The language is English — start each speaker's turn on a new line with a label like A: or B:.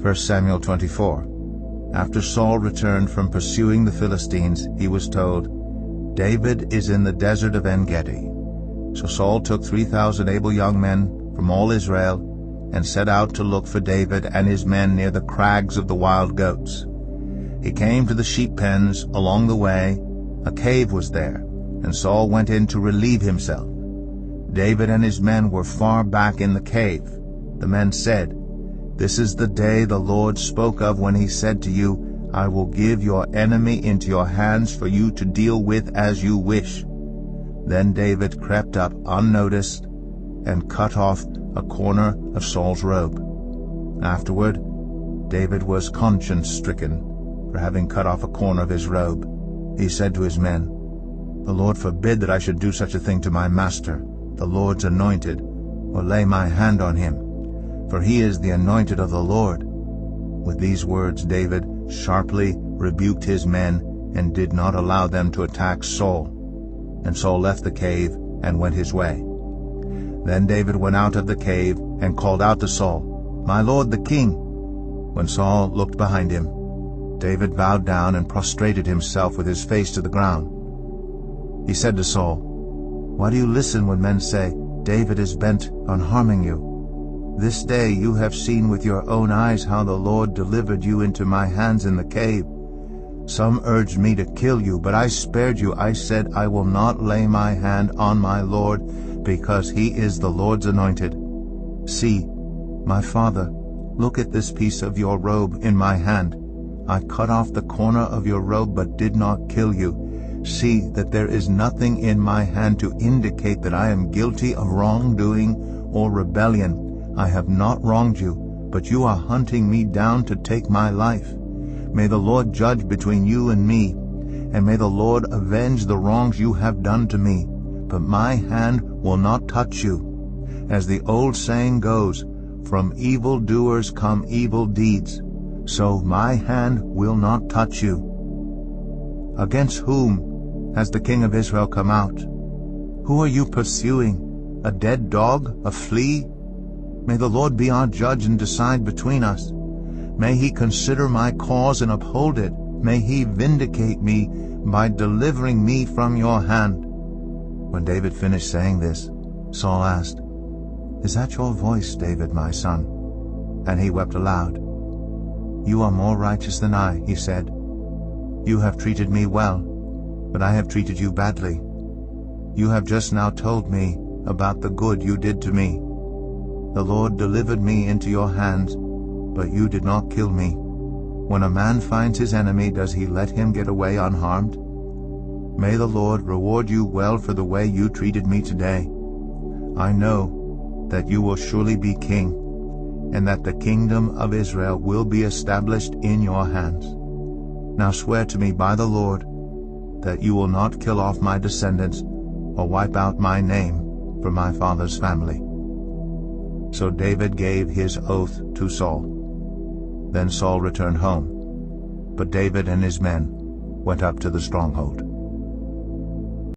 A: 1 Samuel 24. After Saul returned from pursuing the Philistines, he was told, "David is in the desert of En-Gedi." So Saul took 3,000 able young men from all Israel and set out to look for David and his men near the crags of the wild goats. He came to the sheep pens along the way. A cave was there, and Saul went in to relieve himself. David and his men were far back in the cave. The men said, "This is the day the Lord spoke of when he said to you, 'I will give your enemy into your hands for you to deal with as you wish.'" Then David crept up unnoticed and cut off a corner of Saul's robe. Afterward, David was conscience-stricken for having cut off a corner of his robe. He said to his men, "The Lord forbid that I should do such a thing to my master, the Lord's anointed, or lay my hand on him, for he is the anointed of the Lord." With these words David sharply rebuked his men and did not allow them to attack Saul. And Saul left the cave and went his way. Then David went out of the cave and called out to Saul, "My lord the king." When Saul looked behind him, David bowed down and prostrated himself with his face to the ground. He said to Saul, "Why do you listen when men say, 'David is bent on harming you'? This day you have seen with your own eyes how the Lord delivered you into my hands in the cave. Some urged me to kill you, but I spared you. I said, 'I will not lay my hand on my Lord, because he is the Lord's anointed.' See, my father, look at this piece of your robe in my hand. I cut off the corner of your robe but did not kill you. See that there is nothing in my hand to indicate that I am guilty of wrongdoing or rebellion. I have not wronged you, but you are hunting me down to take my life. May the Lord judge between you and me, and may the Lord avenge the wrongs you have done to me. But my hand will not touch you. As the old saying goes, 'From evildoers come evil deeds.' So my hand will not touch you. Against whom has the king of Israel come out? Who are you pursuing? A dead dog? A flea? May the Lord be our judge and decide between us. May he consider my cause and uphold it. May he vindicate me by delivering me from your hand." When David finished saying this, Saul asked, "Is that your voice, David, my son?" And he wept aloud. "You are more righteous than I," he said. "You have treated me well, but I have treated you badly. You have just now told me about the good you did to me. The Lord delivered me into your hands, but you did not kill me. When a man finds his enemy, does he let him get away unharmed? May the Lord reward you well for the way you treated me today. I know that you will surely be king, and that the kingdom of Israel will be established in your hands. Now swear to me by the Lord that you will not kill off my descendants or wipe out my name from my father's family." So David gave his oath to Saul. Then Saul returned home, but David and his men went up to the stronghold.